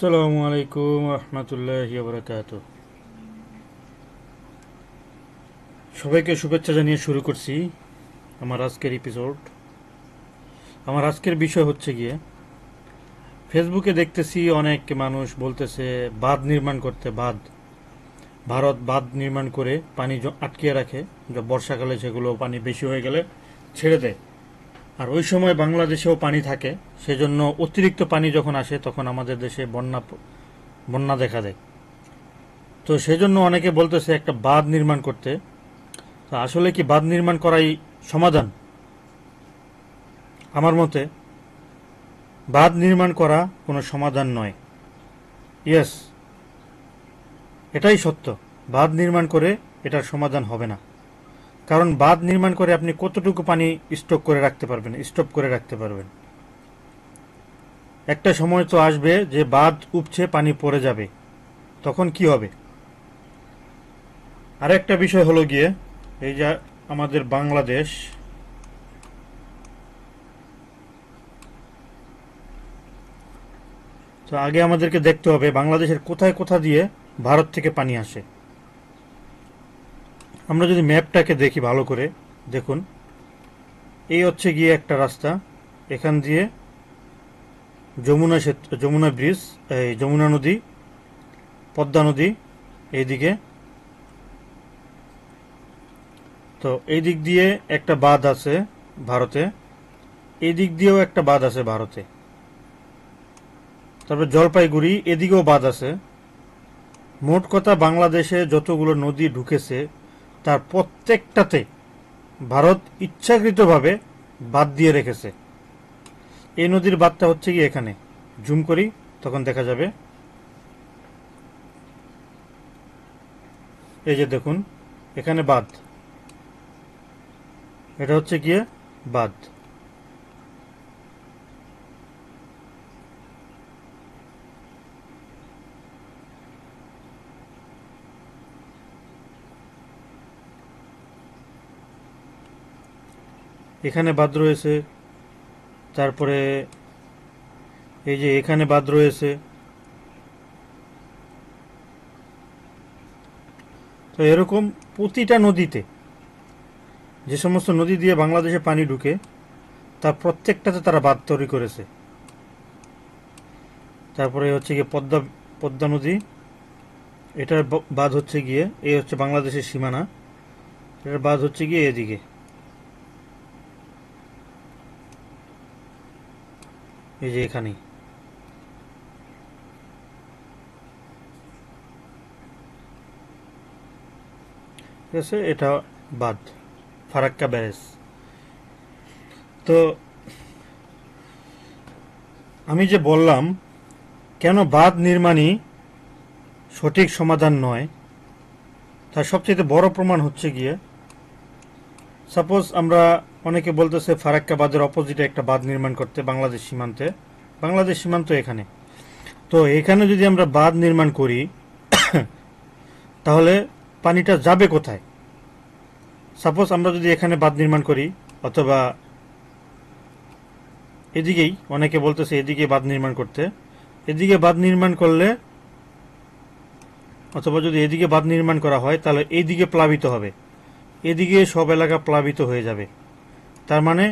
আসসালামু আলাইকুম রহমতুল্লাহি বারাকাতু। সবাইকে শুভেচ্ছা জানিয়ে শুরু করছি আমার আজকের এপিসোড। আমার আজকের বিষয় হচ্ছে গিয়ে, ফেসবুকে দেখতেছি অনেক মানুষ বলতেছে বাঁধ নির্মাণ করতে। ভারত বাঁধ নির্মাণ করে পানি আটকিয়ে রাখে, বর্ষাকালে সেগুলো পানি বেশি হয়ে গেলে ছেড়ে দেয়। আর ওই সময় বাংলাদেশেও পানি থাকে, সেজন্য অতিরিক্ত পানি যখন আসে তখন আমাদের দেশে বন্যা দেখা দেয়। তো সেজন্য অনেকে বলতেছে একটা বাঁধ নির্মাণ করতে। তো আসলে কি বাঁধ নির্মাণ করাই সমাধান? আমার মতে বাঁধ নির্মাণ করা কোনো সমাধান নয়। ইয়েস, এটাই সত্য। বাঁধ নির্মাণ করে এটার সমাধান হবে না। কারণ বাঁধ নির্মাণ করে আপনি কতটুকু পানি স্টক করে রাখতে পারবেন, স্টপ করে রাখতে পারবেন? একটা সময় তো আসবে যে বাঁধ উপচে পানি পড়ে যাবে, তখন কি হবে? আরেকটা বিষয় হলো গিয়ে, এই যে আমাদের বাংলাদেশ, তো আগে আমাদেরকে দেখতে হবে বাংলাদেশের কোথায় কোথা দিয়ে ভারত থেকে পানি আসে। আমরা যদি ম্যাপটাকে দেখি ভালো করে, দেখুন এই হচ্ছে গিয়ে একটা রাস্তা, এখান দিয়ে যমুনা ব্রিজ, এই যমুনা নদী, পদ্মা নদী এইদিকে। তো এই দিক দিয়ে একটা বাঁধ আছে ভারতে, এই দিক দিয়েও একটা বাঁধ আছে ভারতে। তারপর জলপাইগুড়ি, এদিকেও বাঁধ আছে। মোট কথা বাংলাদেশে যতগুলো নদী ঢুকেছে তার প্রত্যেকটাতে ভারত ইচ্ছাকৃতভাবে বাদ দিয়ে রেখেছে। এই নদীর বাঁধটা হচ্ছে কি এখানে, জুম করি তখন দেখা যাবে। এই যে দেখুন, এখানে বাঁধ, এটা হচ্ছে গিয়ে বাঁধ। এখানে বাঁধ রয়েছে, তারপরে এই যে এখানে বাঁধ রয়েছে। তো এরকম প্রতিটা নদীতে, যে সমস্ত নদী দিয়ে বাংলাদেশে পানি ঢুকে তার প্রত্যেকটাতে তারা বাঁধ তৈরি করেছে। তারপরে হচ্ছে গিয়ে পদ্মা নদী, এটার বাঁধ হচ্ছে গিয়ে, এই হচ্ছে বাংলাদেশের সীমানা, এটার বাঁধ হচ্ছে গিয়ে এদিকে, এই যে এখানেই। ঠিক আছে, এটা বাঁধ, ফারাক্কা ব্যারেজ। তো আমি যে বললাম কেন বাঁধ নির্মাণই সঠিক সমাধান নয়, তার সবচেয়ে বড় প্রমাণ হচ্ছে গিয়ে, সাপোজ আমরা, অনেকে বলতেছে ফারাক্কা বাঁধের অপোজিটে একটা বাঁধ নির্মাণ করতে বাংলাদেশ সীমান্তে। বাংলাদেশ সীমান্ত এখানে, তো এখানে যদি আমরা বাঁধ নির্মাণ করি তাহলে পানিটা যাবে কোথায়? সাপোজ আমরা যদি এখানে বাঁধ নির্মাণ করি, অথবা এদিকেই, অনেকে বলতেছে এদিকে বাঁধ নির্মাণ করতে, এদিকে বাঁধ নির্মাণ করলে, অথবা যদি এদিকে বাঁধ নির্মাণ করা হয় তাহলে এইদিকে প্লাবিত হবে, এদিকে সব এলাকা প্লাবিত হয়ে যাবে। তার মানে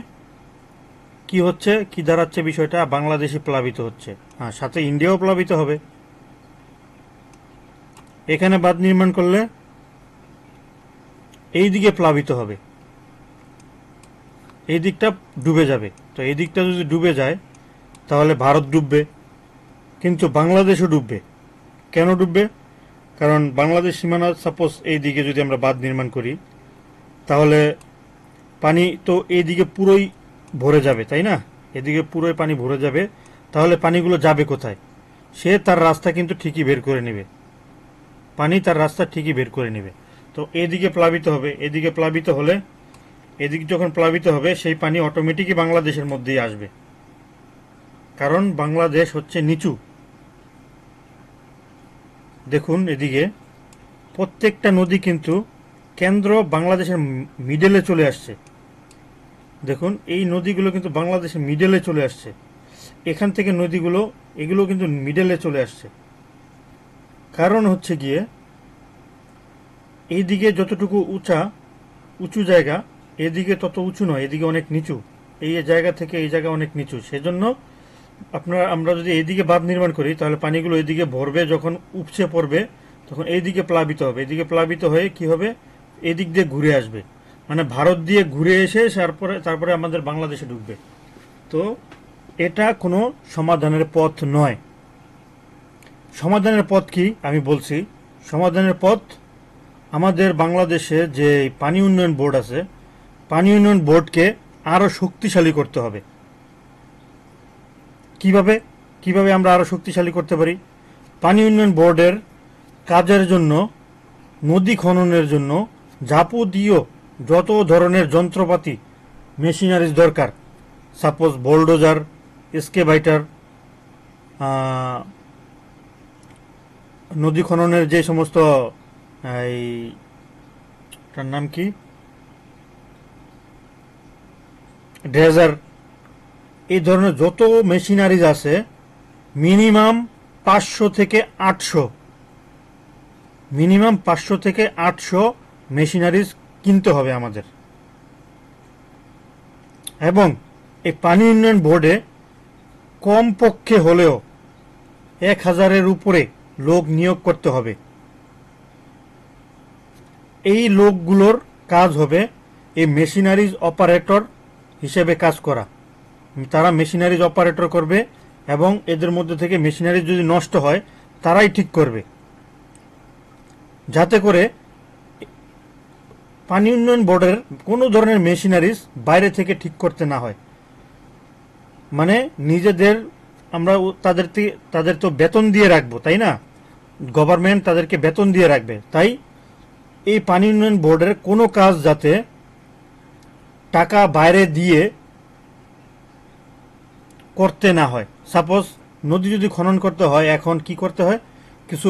কি হচ্ছে, কি দাঁড়াচ্ছে বিষয়টা, বাংলাদেশে প্লাবিত হচ্ছে, হ্যাঁ, সাথে ইন্ডিয়াও প্লাবিত হবে। এখানে বাঁধ নির্মাণ করলে এই দিকে প্লাবিত হবে, এই দিকটা ডুবে যাবে। তো এই দিকটা যদি ডুবে যায় তাহলে ভারত ডুববে, কিন্তু বাংলাদেশও ডুববে। কেন ডুববে? কারণ বাংলাদেশ সীমানা, সাপোজ এই দিকে যদি আমরা বাঁধ নির্মাণ করি তাহলে পানি তো এই দিকে পুরোই ভরে যাবে, তাই না? এদিকে পুরোই পানি ভরে যাবে, তাহলে পানিগুলো যাবে কোথায়? সে তার রাস্তা কিন্তু ঠিকই বের করে নেবে, পানি তার রাস্তা ঠিকই বের করে নেবে। তো এদিকে প্লাবিত হবে, এদিকে প্লাবিত হলে, এদিক যখন প্লাবিত হবে সেই পানি অটোমেটিকই বাংলাদেশের মধ্যেই আসবে, কারণ বাংলাদেশ হচ্ছে নিচু। দেখুন এদিকে প্রত্যেকটা নদী কিন্তু কেন্দ্র বাংলাদেশের মিডলে চলে আসছে। দেখুন এই নদীগুলো কিন্তু বাংলাদেশের মিডলে চলে আসছে, এখান থেকে নদীগুলো এগুলো কিন্তু মিডলে চলে আসছে। কারণ হচ্ছে গিয়ে এইদিকে যতটুকু উঁচু জায়গা, এদিকে তত উঁচু নয়, এদিকে অনেক নিচু। এই জায়গা থেকে এই জায়গা অনেক নিচু, সেজন্য আমরা যদি এইদিকে বাঁধ নির্মাণ করি তাহলে পানিগুলো এদিকে ভরবে, যখন উপচে পড়বে তখন এইদিকে প্লাবিত হবে। এদিকে প্লাবিত হয়ে কি হবে, এদিক দিয়ে ঘুরে আসবে, মানে ভারত দিয়ে ঘুরে এসে তারপরে আমাদের বাংলাদেশে ঢুকবে। তো এটা কোনো সমাধানের পথ নয়। সমাধানের পথ কি আমি বলছি। সমাধানের পথ, আমাদের বাংলাদেশে যে পানি উন্নয়ন বোর্ড আছে, পানি উন্নয়ন বোর্ডকে আরো শক্তিশালী করতে হবে। কিভাবে আমরা আরো শক্তিশালী করতে পারি? পানি উন্নয়ন বোর্ডের কাজের জন্য, নদী খননের জন্য যাবতীয় যত ধরনের যন্ত্রপাতি, মেশিনারিজ দরকার, সাপোজ বোলডোজার, এসকেভাইটার, নদী খননের যে সমস্ত তার নাম কি, ড্রেজার, এই ধরনের যত মেশিনারিজ আছে মিনিমাম 500 থেকে 800 মেশিনারিজ কিনতে হবে আমাদের। এবং এই পানি উন্নয়ন বোর্ডে কমপক্ষে হলেও 1000-এর উপরে লোক নিয়োগ করতে হবে। এই লোকগুলোর কাজ হবে এই মেশিনারিজ অপারেটর হিসেবে কাজ করা। তারা মেশিনারিজ অপারেটর করবে এবং এদের মধ্যে থেকে মেশিনারিজ যদি নষ্ট হয় তারাই ঠিক করবে, যাতে করে পানি উন্নয়ন বোর্ডের কোনো ধরনের মেশিনারিজ বাইরে থেকে ঠিক করতে না হয়। মানে নিজেদের, আমরা তাদের তো বেতন দিয়ে রাখবো, তাই না? গভর্নমেন্ট তাদেরকে বেতন দিয়ে রাখবে, তাই এই পানি উন্নয়ন বোর্ডের কোনো কাজ যাতে টাকা বাইরে দিয়ে করতে না হয়। সাপোজ নদী যদি খনন করতে হয়, এখন কি করতে হয়, কিছু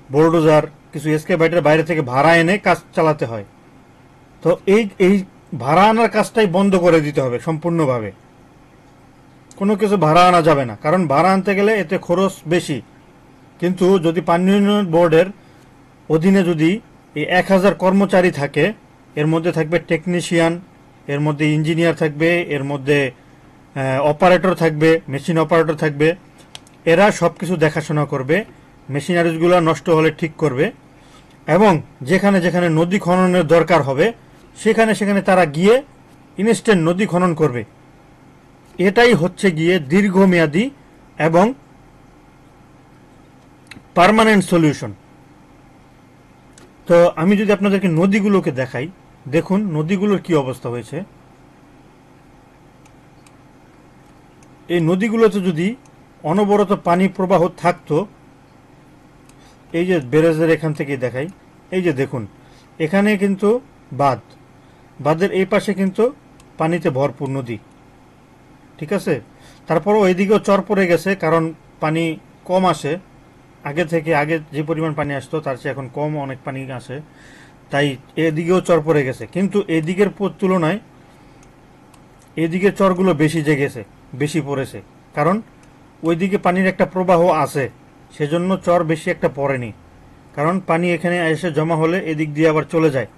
বোলডোজার, কিছু এসকেভাইটার বাইরে থেকে ভাড়া এনে কাজ চালাতে হয়। তো এই ভাড়া আনার কাজটাই বন্ধ করে দিতে হবে সম্পূর্ণভাবে। কোনো কিছু ভাড়া আনা যাবে না, কারণ ভাড়া আনতে গেলে এতে খরচ বেশি। কিন্তু যদি পানি উন্নয়ন বোর্ডের অধীনে যদি এই 1000 কর্মচারী থাকে, এর মধ্যে থাকবে টেকনিশিয়ান, এর মধ্যে ইঞ্জিনিয়ার থাকবে, এর মধ্যে অপারেটর থাকবে, মেশিন অপারেটর থাকবে, এরা সবকিছু দেখাশোনা করবে, মেশিনারিজগুলো নষ্ট হলে ঠিক করবে, এবং যেখানে যেখানে নদী খননের দরকার হবে সেখানে সেখানে তারা গিয়ে ইনস্ট্যান্ট নদী খনন করবে। এটাই হচ্ছে গিয়ে দীর্ঘমেয়াদী এবং পার্মানেন্ট সলিউশন। তো আমি যদি আপনাদেরকে নদীগুলোকে দেখাই, দেখুন নদীগুলোর কি অবস্থা হয়েছে। এই নদীগুলোতে যদি অনবরত পানি প্রবাহ থাকতো, এই যে ব্যারেজের এখান থেকে দেখাই, এই যে দেখুন এখানে কিন্তু বাঁধের এই পাশে কিন্তু পানিতে ভরপুর নদী, ঠিক আছে। তারপরও এইদিকেও চর পড়ে গেছে, কারণ পানি কম আসে আগে যে পরিমাণ পানি আসতো তার চেয়ে এখন কম অনেক পানি আসে, তাই এদিকেও চর পড়ে গেছে। কিন্তু এদিকের তুলনায় এদিকে চরগুলো বেশি পড়েছে, কারণ ওইদিকে পানির একটা প্রবাহ আছে, সেজন্য চর বেশি একটা পড়েনি, কারণ পানি এখানে এসে জমা হলে এদিক দিয়ে আবার চলে যায়।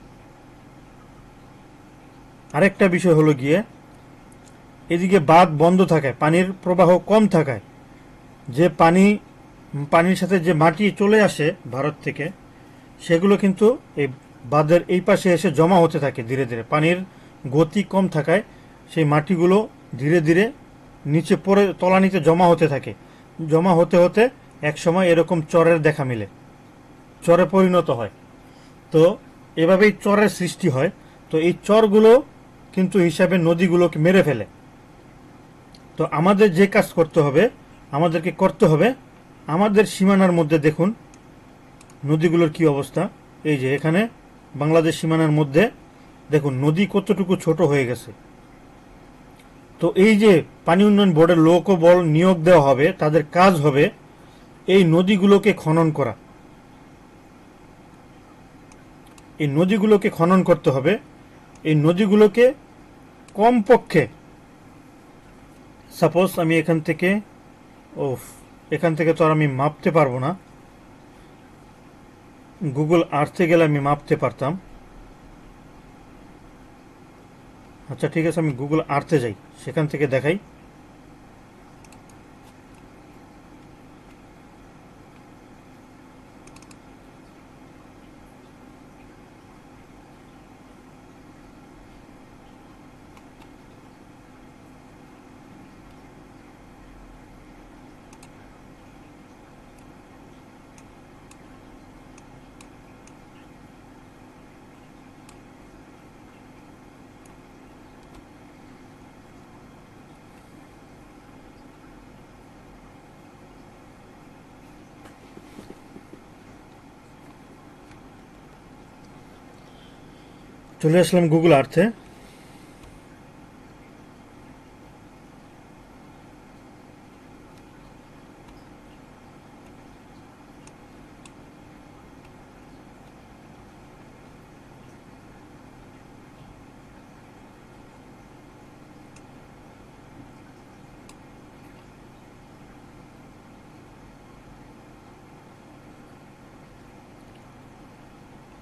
আরেকটা বিষয় হলো গিয়ে এদিকে বাঁধ বন্ধ থাকায়, পানির প্রবাহ কম থাকায়, যে পানির সাথে যে মাটি চলে আসে ভারত থেকে, সেগুলো কিন্তু এই বাঁধের এই পাশে এসে জমা হতে থাকে ধীরে ধীরে। পানির গতি কম থাকায় সেই মাটিগুলো ধীরে ধীরে নিচে পড়ে তলানিতে জমা হতে থাকে। জমা হতে হতে একসময় এরকম চরের দেখা মিলে, চরে পরিণত হয়। তো এভাবেই চরের সৃষ্টি হয়। তো এই চরগুলো কিন্তু হিসাবে নদীগুলোকে মেরে ফেলে। তো আমাদের যে কাজ আমাদেরকে করতে হবে, আমাদের সীমানার মধ্যে দেখুন নদীগুলোর কি অবস্থা। এই যে এখানে বাংলাদেশ সীমানার মধ্যে দেখুন নদী কতটুকু ছোট হয়ে গেছে। তো এই যে পানি উন্নয়ন বোর্ডের লোকবল নিয়োগ দেওয়া হবে, তাদের কাজ হবে এই নদীগুলোকে খনন করা। এই নদীগুলোকে খনন করতে হবে। এই নদীগুলোকে কমপক্ষে, সাপোজ আমি এখান থেকে ওফ, এখান থেকে তো আর আমি মাপতে পারবো না। গুগল আর্থে গেলে আমি মাপতে পারতাম। আচ্ছা ঠিক আছে, আমি গুগল আর্থে যাই, সেখান থেকে দেখাই। চলে আসলাম গুগল আর্থে।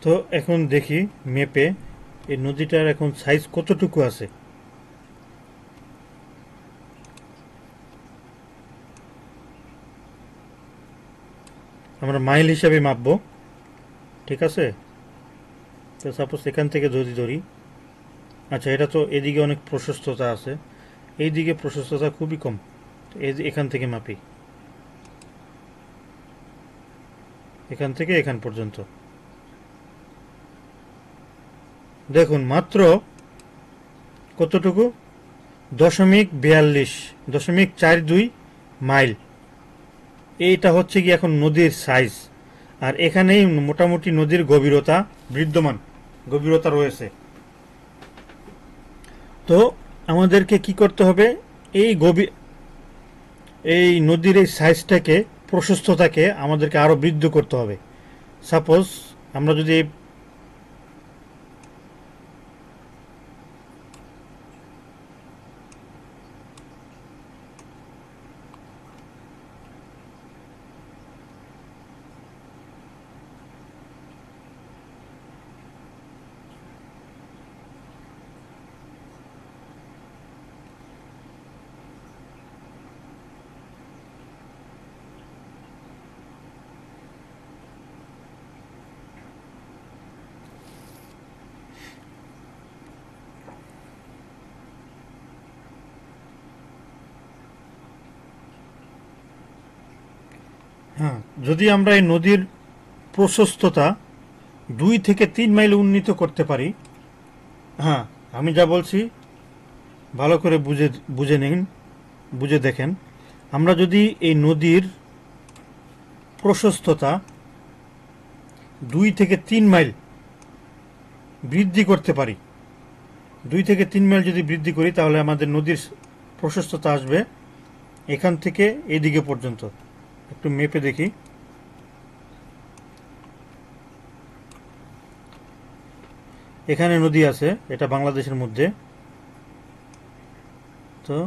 তো এখন দেখি ম্যাপে এই নদীটার এখন সাইজ কতটুকু আছে। আমরা মাইল হিসাবে মাপবো, ঠিক আছে? তো সাপোজ এখান থেকে যদি ধরি, আচ্ছা এটা তো এদিকে অনেক প্রশস্ততা আছে, এই দিকে প্রশস্ততা খুবই কম। এখান থেকে মাপি, এখান থেকে এখান পর্যন্ত দেখুন মাত্র কতটুকু, 0.42 মাইল। এইটা হচ্ছে কি এখন নদীর সাইজ। আর এখানেই মোটামুটি নদীর গভীরতা বিদ্যমান, গভীরতা রয়েছে। তো আমাদেরকে কি করতে হবে, এই এই নদীর এই সাইজটাকে, প্রশস্ততাকে আমাদেরকে আরো বৃদ্ধি করতে হবে। সাপোজ আমরা যদি হ্যাঁ, যদি আমরা এই নদীর প্রশস্ততা 2 থেকে 3 মাইল উন্নীত করতে পারি, হ্যাঁ আমি যা বলছি ভালো করে বুঝে বুঝে নিন, বুঝে দেখেন। আমরা যদি এই নদীর প্রশস্ততা 2 থেকে 3 মাইল বৃদ্ধি করতে পারি, 2 থেকে 3 মাইল যদি বৃদ্ধি করি, তাহলে আমাদের নদীর প্রশস্ততা আসবে এখান থেকে এদিকে পর্যন্ত। একটু মেপে দেখি, এখানে নদী আছে, এটা বাংলাদেশের মধ্যে। তো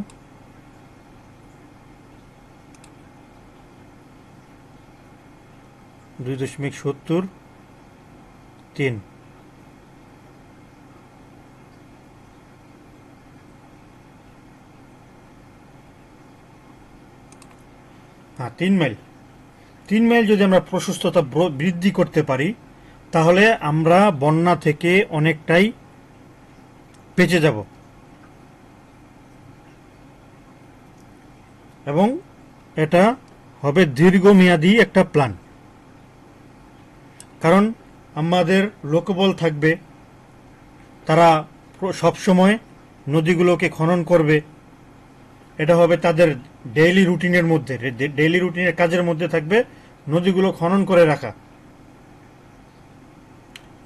2.73। হ্যাঁ, 3 মাইল। 3 মাইল যদি আমরা প্রশস্ততা বৃদ্ধি করতে পারি, তাহলে আমরা বন্যা থেকে অনেকটাই বেঁচে যাব। এবং এটা হবে দীর্ঘমেয়াদী একটা প্ল্যান। কারণ আমাদের লোকবল থাকবে, তারা সবসময় নদীগুলোকে খনন করবে। এটা হবে তাদের ডেইলি রুটিনের মধ্যে, ডেইলি রুটিনের কাজের মধ্যে থাকবে নদীগুলো খনন করে রাখা,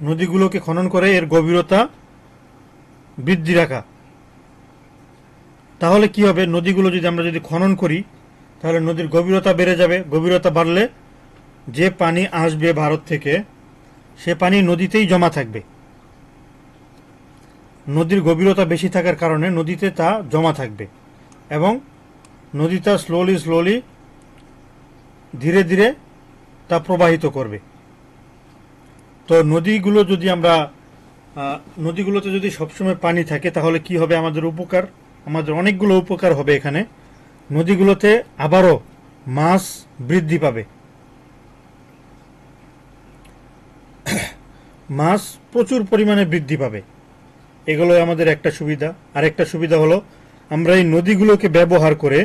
নদীগুলোকে খনন করে এর গভীরতা বৃদ্ধি রাখা। তাহলে কি হবে, নদীগুলো যদি আমরা যদি খনন করি, তাহলে নদীর গভীরতা বেড়ে যাবে। গভীরতা বাড়লে যে পানি আসবে ভারত থেকে, সে পানি নদীতেই জমা থাকবে। নদীর গভীরতা বেশি থাকার কারণে নদীতে তা জমা থাকবে এবং নদীটা স্লোলি ধীরে ধীরে তা প্রবাহিত করবে। তো নদীগুলোতে যদি সবসময় পানি থাকে তাহলে কি হবে আমাদের উপকার, আমাদের অনেকগুলো উপকার হবে। এখানে নদীগুলোতে আবারও মাছ বৃদ্ধি পাবে, মাছ প্রচুর পরিমাণে বৃদ্ধি পাবে। এগুলো আমাদের একটা সুবিধা। আরেকটা সুবিধা হলো আমরা এই নদীগুলোকে ব্যবহার করে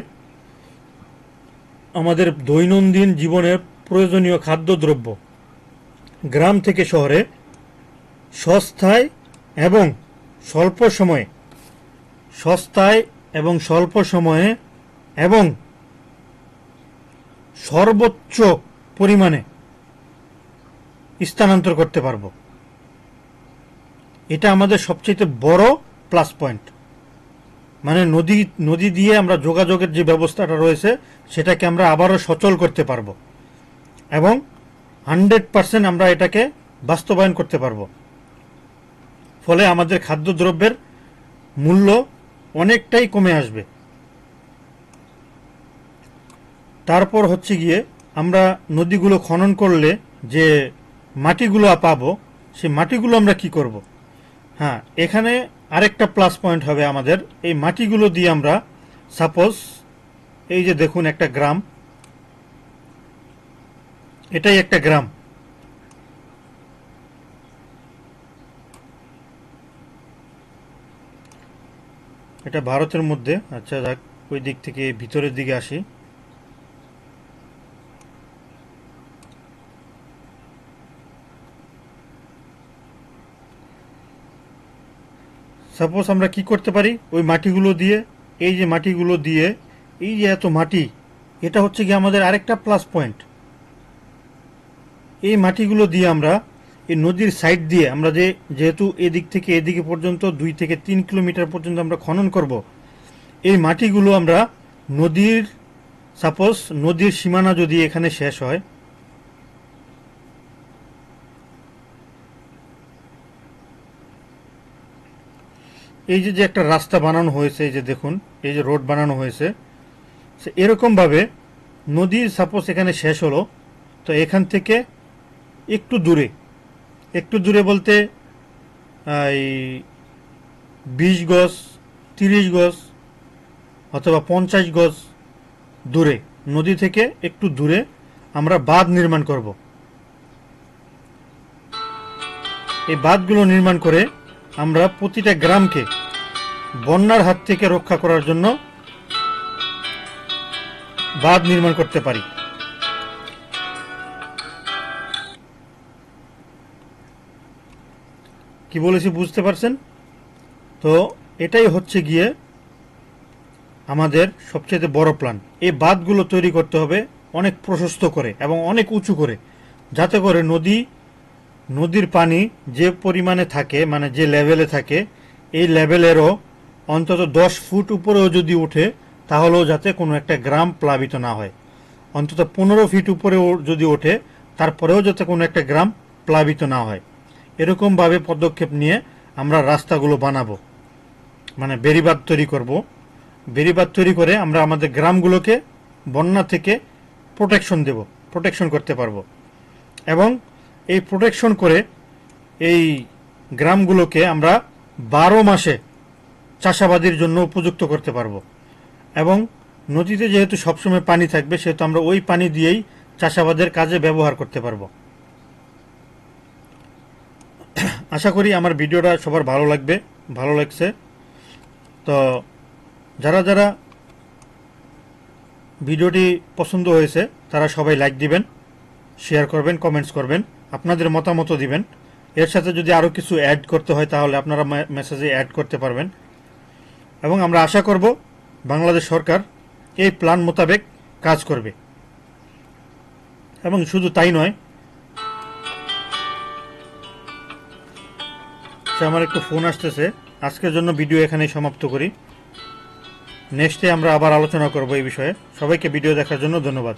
আমাদের দৈনন্দিন জীবনের প্রয়োজনীয় খাদ্যদ্রব্য গ্রাম থেকে শহরে সস্তায় এবং স্বল্প সময়ে এবং সর্বোচ্চ পরিমাণে স্থানান্তর করতে পারবো। এটা আমাদের সবচেয়ে বড় প্লাস পয়েন্ট। মানে নদী দিয়ে আমরা যোগাযোগের যে ব্যবস্থাটা রয়েছে সেটাকে আমরা আবারও সচল করতে পারবো এবং 100% আমরা এটাকে বাস্তবায়ন করতে পারবো। ফলে আমাদের খাদ্যদ্রব্যের মূল্য অনেকটাই কমে আসবে। তারপর হচ্ছে গিয়ে আমরা নদীগুলো খনন করলে যে মাটিগুলো পাবো সেই মাটিগুলো আমরা কি করব? হ্যাঁ, এখানে আরেকটা প্লাস পয়েন্ট হবে আমাদের। এই মাটিগুলো দিয়ে আমরা সাপোজ এই যে দেখুন একটা গ্রাম, এটাই একটা গ্রাম। এটা ভারতের মধ্যে। আচ্ছা যাক, ওই দিক থেকে ভিতরের দিকে আসি। সাপোজ আমরা কি করতে পারি, ওই মাটিগুলো দিয়ে, এই যে মাটিগুলো দিয়ে, এই যে এত মাটি, এটা হচ্ছে কি আমাদের আরেকটা প্লাস পয়েন্ট। এই মাটিগুলো দিয়ে আমরা এই নদীর সাইড দিয়ে আমরা যেহেতু এদিক থেকে এদিকে পর্যন্ত 2 থেকে 3 কিলোমিটার পর্যন্ত আমরা খনন করব, এই মাটিগুলো আমরা নদীর সীমানা যদি এখানে শেষ হয়, এই যে একটা রাস্তা বানানো হয়েছে, এই যে দেখুন, এই যে রোড বানানো হয়েছে, এরকম ভাবে নদীর সাপোজ এখানে শেষ হলো, তো এখান থেকে একটু দূরে বলতে এই 20 গজ, 30 গজ অথবা 50 গজ দূরে, নদী থেকে একটু দূরে আমরা বাঁধ নির্মাণ করব। এই বাঁধগুলো নির্মাণ করে আমরা প্রতিটা গ্রামকে বন্যার হাত থেকে রক্ষা করার জন্য বাঁধ নির্মাণ করতে পারি। কি বলেছি বুঝতে পারছেন? তো এটাই হচ্ছে গিয়ে আমাদের সবচেয়ে বড় প্ল্যান। এই বাঁধগুলো তৈরি করতে হবে অনেক প্রশস্ত করে এবং অনেক উঁচু করে, যাতে করে নদীর পানি যে পরিমাণে থাকে, মানে যে লেভেলে থাকে, এই লেভেলেরও অন্তত 10 ফুট উপরেও যদি ওঠে তাহলেও যাতে কোনো একটা গ্রাম প্লাবিত না হয়। অন্তত 15 ফিট উপরেও যদি ওঠে তারপরেও যাতে কোনো একটা গ্রাম প্লাবিত না হয়। এরকমভাবে পদক্ষেপ নিয়ে আমরা রাস্তাগুলো বানাবো, মানে বেড়িবাঁধ তৈরি করব। বেড়িবাঁধ তৈরি করে আমরা আমাদের গ্রামগুলোকে বন্যা থেকে প্রোটেকশন করতে পারবো এবং এই প্রোটেকশন করে এই গ্রামগুলোকে আমরা 12 মাসে চাষাবাদের জন্য উপযুক্ত করতে পারবো। এবং নদীতে যেহেতু সবসময় পানি থাকবে, সেহেতু আমরা ওই পানি দিয়েই চাষাবাদের কাজে ব্যবহার করতে পারবো। আশা করি আমার ভিডিওটা সবার ভালো লাগছে। তো যারা ভিডিওটি পছন্দ হয়েছে তারা সবাই লাইক দিবেন, শেয়ার করবেন, কমেন্টস করবেন, আপনাদের মতামত দিবেন। এর সাথে যদি আরও কিছু অ্যাড করতে হয় তাহলে আপনারা মেসেজে অ্যাড করতে পারবেন। এবং আমরা আশা করব বাংলাদেশ সরকার এই প্ল্যান মোতাবেক কাজ করবে। এবং শুধু তাই নয়, আমার একটু ফোন আসতেছে। আজকের জন্য ভিডিও এখানেই সমাপ্ত করি। নেক্সটে আমরা আবার আলোচনা করব এই বিষয়ে। সবাইকে ভিডিও দেখার জন্য ধন্যবাদ।